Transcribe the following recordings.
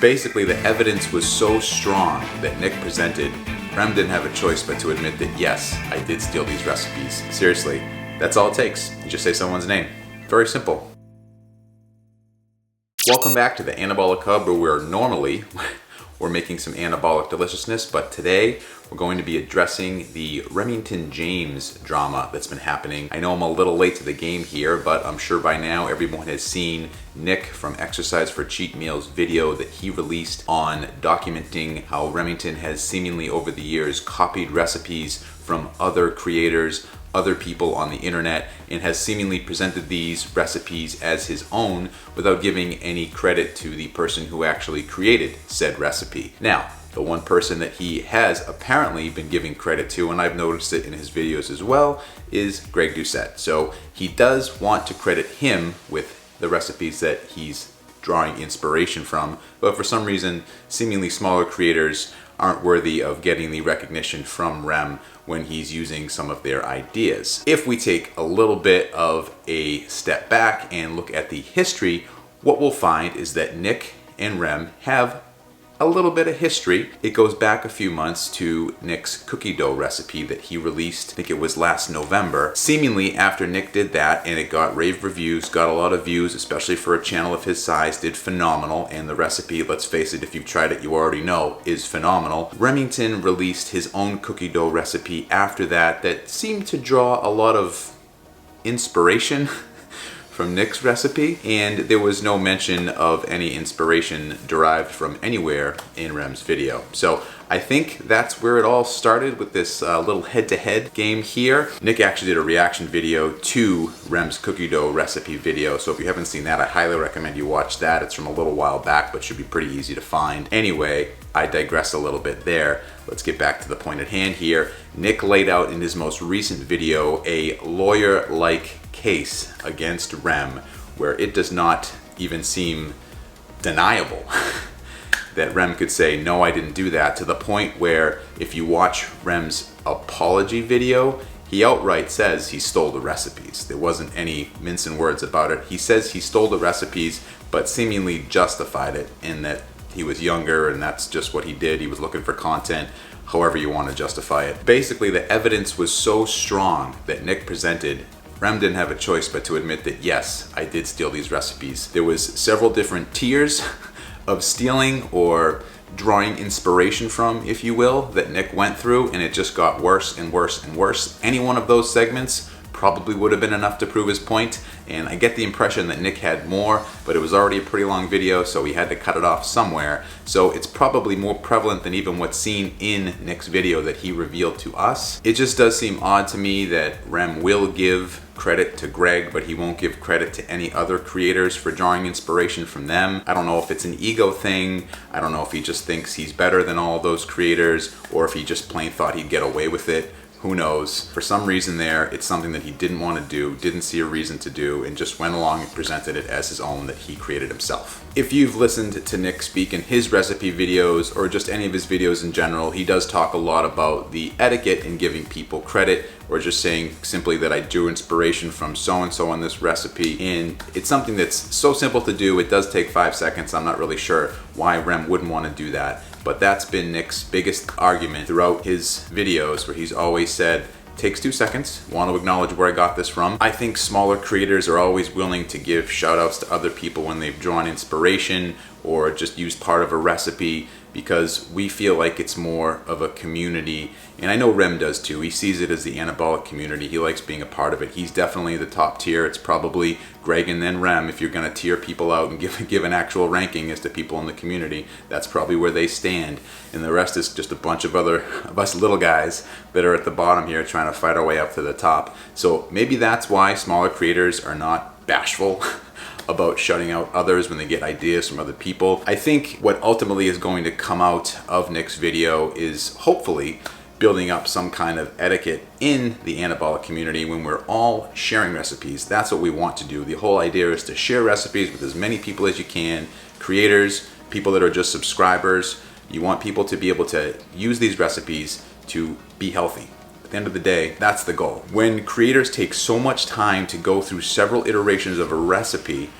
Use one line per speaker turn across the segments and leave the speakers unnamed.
Basically, the evidence was so strong that Nick presented, Rem didn't have a choice but to admit that yes, I did steal these recipes. Seriously, that's all it takes. You just say someone's name. Very simple. Welcome back to the Anabolic Hub, where normally we're making some anabolic deliciousness, but today we're going to be addressing the Remington James drama that's been happening. I know I'm a little late to the game here, but I'm sure by now everyone has seen Nick from Exercise for Cheat Meals video that he released on documenting how Remington has seemingly over the years copied recipes from other creators, other people on the internet, and has seemingly presented these recipes as his own without giving any credit to the person who actually created said recipe. Now, the one person that he has apparently been giving credit to, and I've noticed it in his videos as well, is Greg Doucette. So he does want to credit him with the recipes that he's drawing inspiration from, but for some reason, seemingly smaller creators aren't worthy of getting the recognition from Rem when he's using some of their ideas. If we take a little bit of a step back and look at the history, what we'll find is that Nick and Rem have a little bit of history. It goes back a few months to Nick's cookie dough recipe that he released, I think it was last November. Seemingly after Nick did that and it got rave reviews, got a lot of views, especially for a channel of his size, did phenomenal, and the recipe, let's face it, if you've tried it you already know, is phenomenal. Remington released his own cookie dough recipe after that that seemed to draw a lot of inspiration from Nick's recipe, and there was no mention of any inspiration derived from anywhere in Rem's video. So I think that's where it all started with this little head-to-head game here. Nick actually did a reaction video to Rem's cookie dough recipe video, so if you haven't seen that, I highly recommend you watch that. It's from a little while back, but should be pretty easy to find. Anyway, I digress a little bit there. Let's get back to the point at hand here. Nick laid out in his most recent video a lawyer-like case against Rem where it does not even seem deniable that Rem could say, no, I didn't do that, to the point where if you watch Rem's apology video, he outright says he stole the recipes. There wasn't any mincing words about it. He says he stole the recipes, but seemingly justified it in that he was younger and that's just what he did. He was looking for content, however you want to justify it. Basically, the evidence was so strong that Nick presented, Rem didn't have a choice but to admit that yes, I did steal these recipes. There was several different tiers of stealing or drawing inspiration from, if you will, that Nick went through, and it just got worse and worse and worse. Any one of those segments probably would have been enough to prove his point, and I get the impression that Nick had more, but it was already a pretty long video, so he had to cut it off somewhere. So it's probably more prevalent than even what's seen in Nick's video that he revealed to us. It just does seem odd to me that Rem will give credit to Greg, but he won't give credit to any other creators for drawing inspiration from them. I don't know if it's an ego thing. I don't know if he just thinks he's better than all those creators, or if he just plain thought he'd get away with it. Who knows? For some reason there, it's something that he didn't want to do, didn't see a reason to do, and just went along and presented it as his own that he created himself. If you've listened to Nick speak in his recipe videos, or just any of his videos in general, he does talk a lot about the etiquette in giving people credit, or just saying simply that I drew inspiration from so-and-so on this recipe. And it's something that's so simple to do, it does take 5 seconds. I'm not really sure why Rem wouldn't want to do that. But that's been Nick's biggest argument throughout his videos, where he's always said, takes 2 seconds, want to acknowledge where I got this from. I think smaller creators are always willing to give shout outs to other people when they've drawn inspiration or just used part of a recipe, because we feel like it's more of a community. And I know Rem does too. He sees it as the anabolic community. He likes being a part of it. He's definitely the top tier. It's probably Greg and then Rem. If you're going to tier people out and give an actual ranking as to people in the community, that's probably where they stand. And the rest is just a bunch of us little guys that are at the bottom here trying to fight our way up to the top. So maybe that's why smaller creators are not bashful about shutting out others when they get ideas from other people. I think what ultimately is going to come out of Nick's video is hopefully building up some kind of etiquette in the anabolic community when we're all sharing recipes. That's what we want to do. The whole idea is to share recipes with as many people as you can, creators, people that are just subscribers. You want people to be able to use these recipes to be healthy. At the end of the day, that's the goal. When creators take so much time to go through several iterations of a recipe,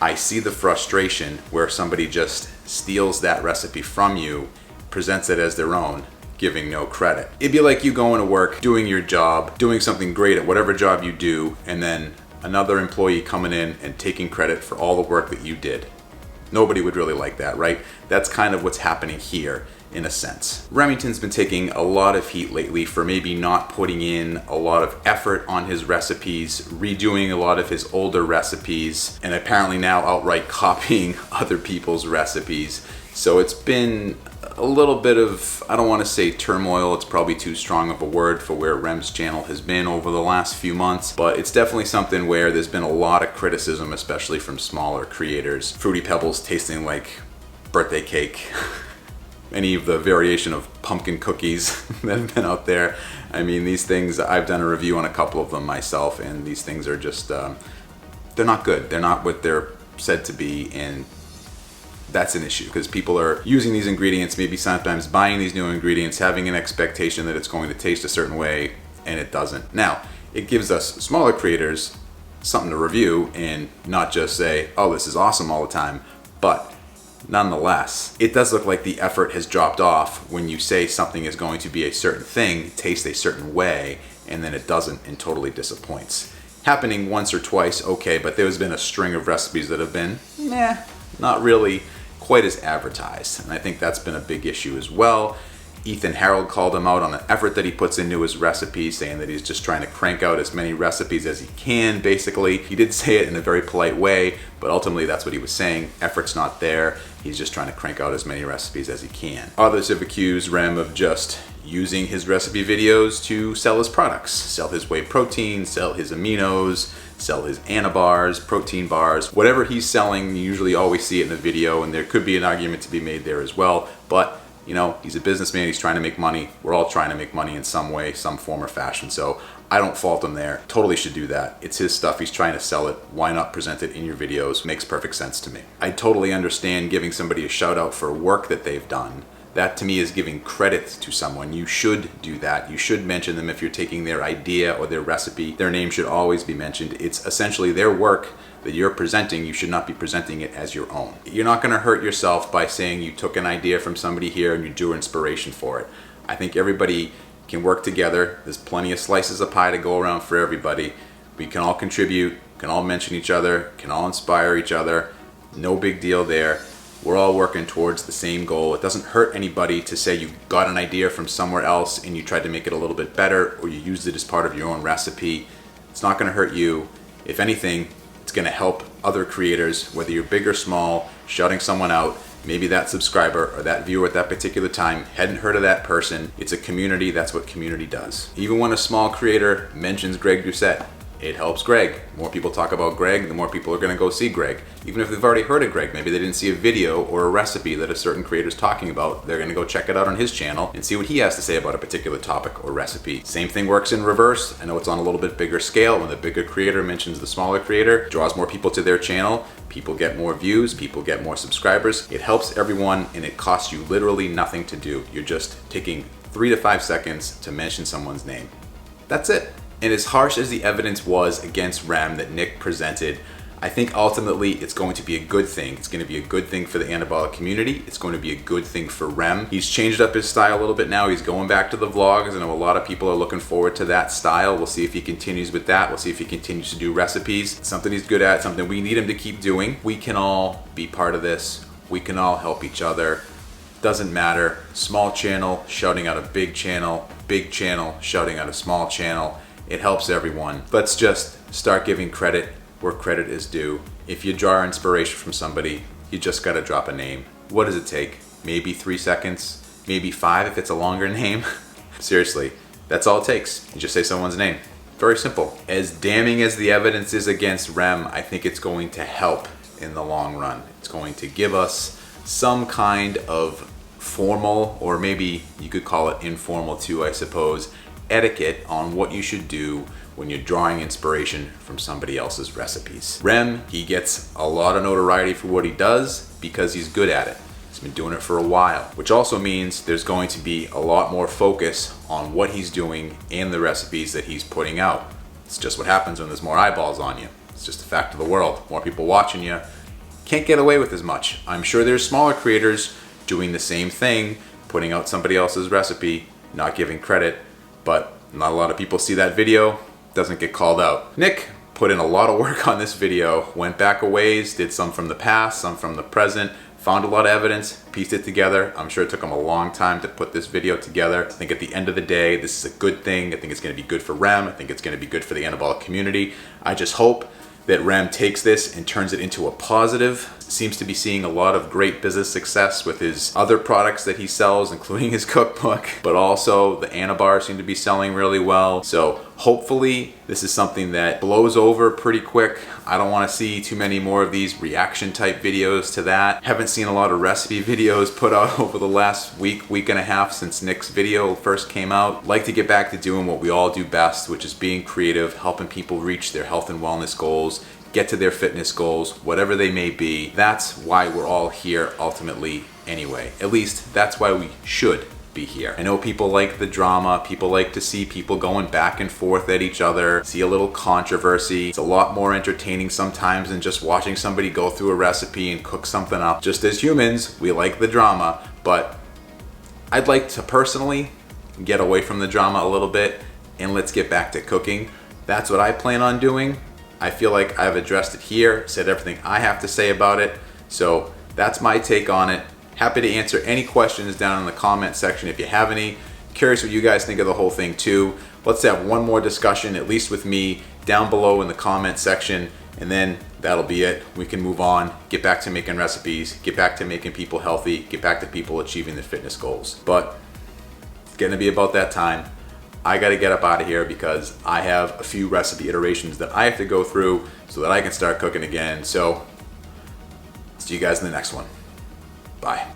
I see the frustration where somebody just steals that recipe from you, presents it as their own, giving no credit. It'd be like you going to work, doing your job, doing something great at whatever job you do, and then another employee coming in and taking credit for all the work that you did. Nobody would really like that, right? That's kind of what's happening here in a sense. Remington's been taking a lot of heat lately for maybe not putting in a lot of effort on his recipes, redoing a lot of his older recipes, and apparently now outright copying other people's recipes. So it's been a little bit of, I don't want to say turmoil, it's probably too strong of a word for where Rem's channel has been over the last few months, but it's definitely something where there's been a lot of criticism, especially from smaller creators. Fruity Pebbles tasting like birthday cake. Any of the variation of pumpkin cookies that have been out there. I mean, these things, I've done a review on a couple of them myself, and these things are just, they're not good. They're not what they're said to be, and that's an issue because people are using these ingredients, maybe sometimes buying these new ingredients, having an expectation that it's going to taste a certain way, and it doesn't. Now, it gives us smaller creators something to review and not just say, oh, this is awesome all the time, but nonetheless, it does look like the effort has dropped off when you say something is going to be a certain thing, taste a certain way, and then it doesn't and totally disappoints. Happening once or twice, okay, but there's been a string of recipes that have been, not really quite as advertised. And I think that's been a big issue as well. Ethan Harold called him out on the effort that he puts into his recipes, saying that he's just trying to crank out as many recipes as he can, basically. He did say it in a very polite way, but ultimately that's what he was saying. Effort's not there. He's just trying to crank out as many recipes as he can. Others have accused Rem of just using his recipe videos to sell his products, sell his whey protein, sell his aminos, sell his Anabars, protein bars, whatever he's selling. You usually always see it in the video, and there could be an argument to be made there as well, but you know, he's a businessman, he's trying to make money. We're all trying to make money in some way, some form or fashion. So I don't fault him there. Totally should do that. It's his stuff, he's trying to sell it. Why not present it in your videos? Makes perfect sense to me. I totally understand giving somebody a shout out for work that they've done. That to me is giving credit to someone. You should do that. You should mention them if you're taking their idea or their recipe. Their name should always be mentioned. It's essentially their work that you're presenting. You should not be presenting it as your own. You're not going to hurt yourself by saying you took an idea from somebody here and you drew inspiration for it. I think everybody can work together. There's plenty of slices of pie to go around for everybody. We can all contribute, can all mention each other, can all inspire each other. No big deal there. We're all working towards the same goal. It doesn't hurt anybody to say you got an idea from somewhere else and you tried to make it a little bit better, or you used it as part of your own recipe. It's not going to hurt you. If anything, it's going to help other creators, whether you're big or small. Shouting someone out, maybe that subscriber or that viewer at that particular time hadn't heard of that person. It's a community. That's what community does. Even when a small creator mentions Greg Doucette, it helps Greg. The more people talk about Greg, the more people are going to go see Greg. Even if they've already heard of Greg, maybe they didn't see a video or a recipe that a certain creator is talking about, they're going to go check it out on his channel and see what he has to say about a particular topic or recipe. Same thing works in reverse. I know it's on a little bit bigger scale. When the bigger creator mentions the smaller creator, draws more people to their channel, people get more views, people get more subscribers. It helps everyone, and it costs you literally nothing to do. You're just taking 3 to 5 seconds to mention someone's name. That's it. And as harsh as the evidence was against Rem that Nick presented, I think ultimately it's going to be a good thing. It's going to be a good thing for the anabolic community. It's going to be a good thing for Rem. He's changed up his style a little bit now. He's going back to the vlogs. I know a lot of people are looking forward to that style. We'll see if he continues with that. We'll see if he continues to do recipes. It's something he's good at, something we need him to keep doing. We can all be part of this. We can all help each other. Doesn't matter. Small channel shouting out a big channel shouting out a small channel. It helps everyone. Let's just start giving credit where credit is due. If you draw inspiration from somebody, you just gotta drop a name. What does it take? Maybe 3 seconds, maybe 5 if it's a longer name. Seriously, that's all it takes. You just say someone's name. Very simple. As damning as the evidence is against Rem, I think it's going to help in the long run. It's going to give us some kind of formal, or maybe you could call it informal too, I suppose, etiquette on what you should do when you're drawing inspiration from somebody else's recipes. Rem, he gets a lot of notoriety for what he does because he's good at it. He's been doing it for a while, which also means there's going to be a lot more focus on what he's doing and the recipes that he's putting out. It's just what happens when there's more eyeballs on you. It's just a fact of the world. More people watching you, can't get away with as much. I'm sure there's smaller creators doing the same thing, putting out somebody else's recipe, not giving credit, but not a lot of people see that video, doesn't get called out. Nick put in a lot of work on this video, went back a ways, did some from the past, some from the present, found a lot of evidence, pieced it together. I'm sure it took him a long time to put this video together. I think at the end of the day, this is a good thing. I think it's gonna be good for Rem. I think it's gonna be good for the anabolic community. I just hope that Rem takes this and turns it into a positive. Seems to be seeing a lot of great business success with his other products that he sells, including his cookbook, but also the Anabar seem to be selling really well. So hopefully this is something that blows over pretty quick. I don't want to see too many more of these reaction type videos to that. Haven't seen a lot of recipe videos put out over the last week and a half since Nick's video first came out. Like to get back to doing what we all do best, which is being creative, helping people reach their health and wellness goals, get to their fitness goals, whatever they may be. That's why we're all here ultimately anyway. At least that's why we should be here. I know people like the drama, people like to see people going back and forth at each other, see a little controversy. It's a lot more entertaining sometimes than just watching somebody go through a recipe and cook something up. Just as humans, we like the drama, but I'd like to personally get away from the drama a little bit and let's get back to cooking. That's what I plan on doing. I feel like I've addressed it here, said everything I have to say about it. So that's my take on it. Happy to answer any questions down in the comment section if you have any. Curious what you guys think of the whole thing too. Let's have one more discussion, at least with me, down below in the comment section, and then that'll be it. We can move on, get back to making recipes, get back to making people healthy, get back to people achieving their fitness goals. But it's getting to be about that time. I gotta get up out of here because I have a few recipe iterations that I have to go through so that I can start cooking again. So, see you guys in the next one. Bye.